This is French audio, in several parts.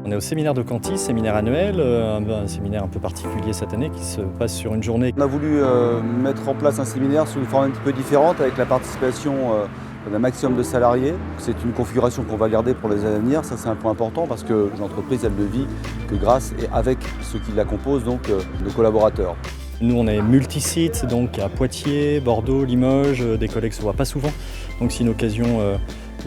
On est au séminaire de Cantis, séminaire annuel, un séminaire un peu particulier cette année qui se passe sur une journée. On a voulu mettre en place un séminaire sous une forme un petit peu différente avec la participation d'un maximum de salariés. C'est une configuration qu'on va garder pour les années à venir, ça c'est un point important parce que l'entreprise elle ne vit que grâce et avec ceux qui la composent, donc nos collaborateurs. Nous on est multi-sites, donc à Poitiers, Bordeaux, Limoges, des collègues ne se voient pas souvent. Donc c'est une occasion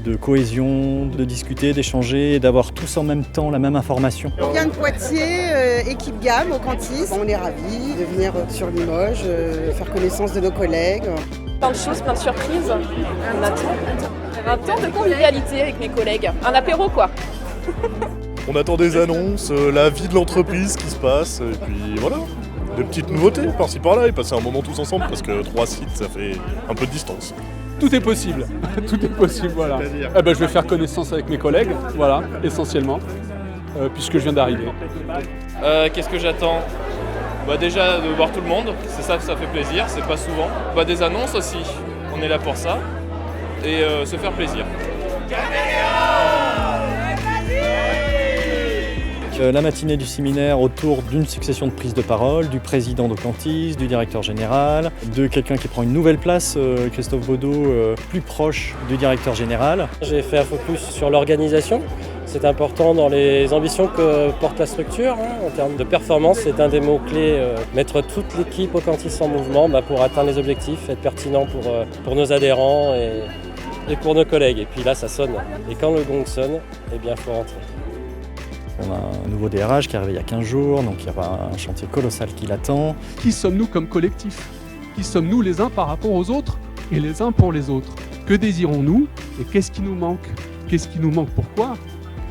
de cohésion, de discuter, d'échanger et d'avoir tous en même temps la même information. On vient de Poitiers, équipe gamme au Cantis. On est ravis de venir sur Limoges, faire connaissance de nos collègues. Plein de choses, plein de surprises. On attend. Un temps de convivialité avec mes collègues. Un apéro quoi. On attend des annonces, la vie de l'entreprise qui se passe, et puis voilà. Des petites nouveautés par-ci par-là et passer un moment tous ensemble parce que 3 sites ça fait un peu de distance. Tout est possible, tout est possible, voilà. Je vais faire connaissance avec mes collègues, voilà, essentiellement, puisque je viens d'arriver. Qu'est-ce que j'attends ? Déjà de voir tout le monde, c'est ça fait plaisir, c'est pas souvent. Des annonces aussi, on est là pour ça, et se faire plaisir. La matinée du séminaire autour d'une succession de prises de parole, du président de Cantis, du directeur général, de quelqu'un qui prend une nouvelle place, Christophe Baudot, plus proche du directeur général. J'ai fait un focus sur l'organisation. C'est important dans les ambitions que porte la structure. En termes de performance, c'est un des mots-clés. Mettre toute l'équipe au Cantis en mouvement pour atteindre les objectifs, être pertinent pour nos adhérents et pour nos collègues. Et puis là, ça sonne. Et quand le gong sonne, il faut rentrer. On a un nouveau DRH qui est arrivé il y a 15 jours, donc il y aura un chantier colossal qui l'attend. Qui sommes-nous comme collectif ? Qui sommes-nous les uns par rapport aux autres et les uns pour les autres ? Que désirons-nous et qu'est-ce qui nous manque ? Qu'est-ce qui nous manque pourquoi ?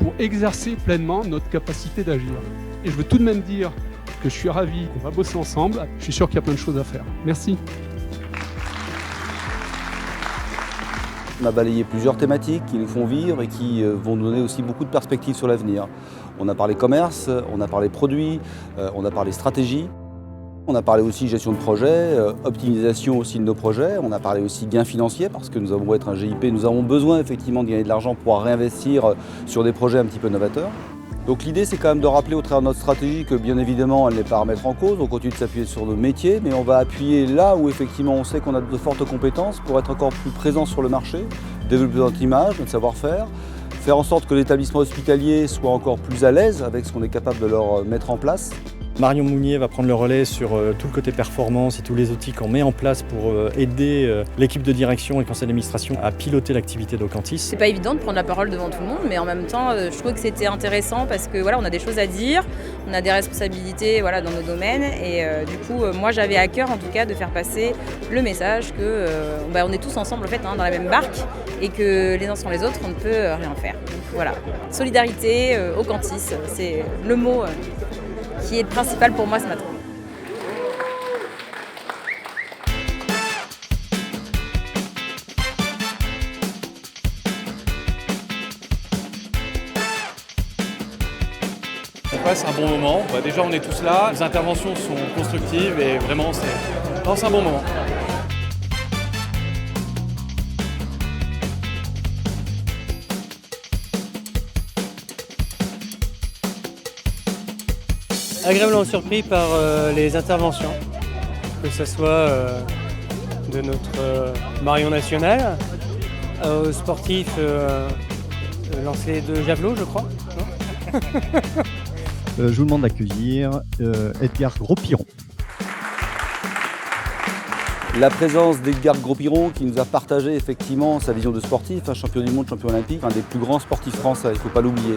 Pour exercer pleinement notre capacité d'agir. Et je veux tout de même dire que je suis ravi qu'on va bosser ensemble. Je suis sûr qu'il y a plein de choses à faire. Merci. On a balayé plusieurs thématiques qui nous font vivre et qui vont nous donner aussi beaucoup de perspectives sur l'avenir. On a parlé commerce, on a parlé produits, on a parlé stratégie. On a parlé aussi gestion de projet, optimisation aussi de nos projets. On a parlé aussi gains financiers parce que nous avons beau être un GIP, nous avons besoin effectivement de gagner de l'argent pour pouvoir réinvestir sur des projets un petit peu novateurs. Donc l'idée c'est quand même de rappeler au travers de notre stratégie que bien évidemment elle n'est pas à remettre en cause, on continue de s'appuyer sur nos métiers, mais on va appuyer là où effectivement on sait qu'on a de fortes compétences pour être encore plus présent sur le marché, développer notre image, notre savoir-faire, faire en sorte que l'établissement hospitalier soit encore plus à l'aise avec ce qu'on est capable de leur mettre en place. Marion Mounier va prendre le relais sur tout le côté performance et tous les outils qu'on met en place pour aider l'équipe de direction et le conseil d'administration à piloter l'activité d'Ocantis. C'est pas évident de prendre la parole devant tout le monde, mais en même temps, je trouve que c'était intéressant parce que on a des choses à dire, on a des responsabilités dans nos domaines et du coup, moi j'avais à cœur en tout cas de faire passer le message que on est tous ensemble dans la même barque et que les uns sans les autres, on ne peut rien faire. Donc voilà, solidarité au Cantis, c'est le mot qui est le principal pour moi ce matin. On passe un bon moment, déjà on est tous là, les interventions sont constructives et vraiment c'est un bon moment. Agréablement surpris par les interventions, que ce soit de notre Marion nationale, aux sportifs lancés de javelot, je crois. Je vous demande d'accueillir Edgar Gros-Piron. La présence d'Edgar Gros-Piron qui nous a partagé effectivement sa vision de sportif, un champion du monde, champion olympique, un des plus grands sportifs français, il ne faut pas l'oublier.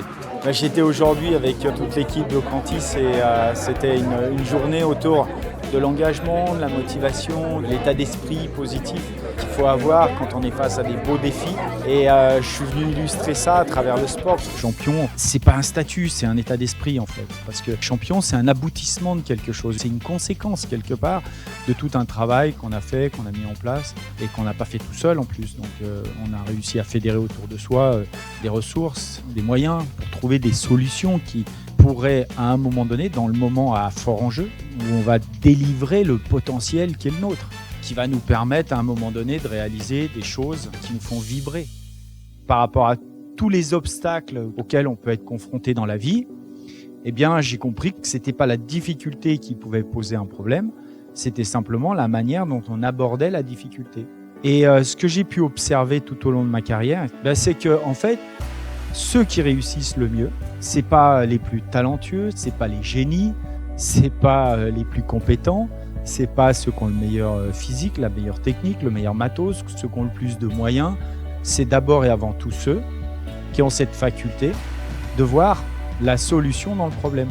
J'étais aujourd'hui avec toute l'équipe de Cantis et c'était une journée autour de l'engagement, de la motivation, de l'état d'esprit positif qu'il faut avoir quand on est face à des beaux défis. Et je suis venu illustrer ça à travers le sport. Champion, c'est pas un statut, c'est un état d'esprit en fait. Parce que champion, c'est un aboutissement de quelque chose. C'est une conséquence quelque part de tout un travail qu'on a fait, qu'on a mis en place et qu'on n'a pas fait tout seul en plus. Donc on a réussi à fédérer autour de soi des ressources, des moyens pour trouver des solutions qui pourraient à un moment donné, dans le moment à fort enjeu, où on va délivrer le potentiel qui est le nôtre, qui va nous permettre à un moment donné de réaliser des choses qui nous font vibrer. Par rapport à tous les obstacles auxquels on peut être confronté dans la vie, eh bien, j'ai compris que ce n'était pas la difficulté qui pouvait poser un problème, c'était simplement la manière dont on abordait la difficulté. Et ce que j'ai pu observer tout au long de ma carrière, c'est que en fait, ceux qui réussissent le mieux, c'est pas les plus talentueux, c'est pas les génies, c'est pas les plus compétents, c'est pas ceux qui ont le meilleur physique, la meilleure technique, le meilleur matos, ceux qui ont le plus de moyens. C'est d'abord et avant tout ceux qui ont cette faculté de voir la solution dans le problème.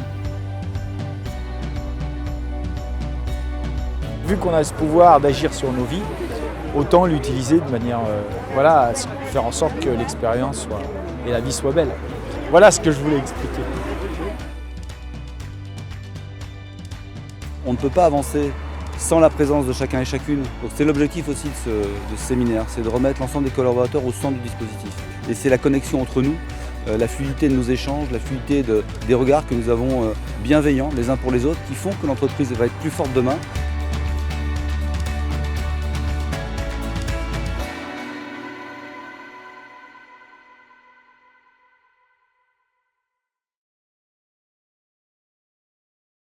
Vu qu'on a ce pouvoir d'agir sur nos vies, autant l'utiliser de manière, à faire en sorte que l'expérience et la vie soient belles. Voilà ce que je voulais expliquer. On ne peut pas avancer sans la présence de chacun et chacune. Donc c'est l'objectif aussi de ce séminaire, c'est de remettre l'ensemble des collaborateurs au centre du dispositif. Et c'est la connexion entre nous, la fluidité de nos échanges, la fluidité des regards que nous avons bienveillants les uns pour les autres qui font que l'entreprise va être plus forte demain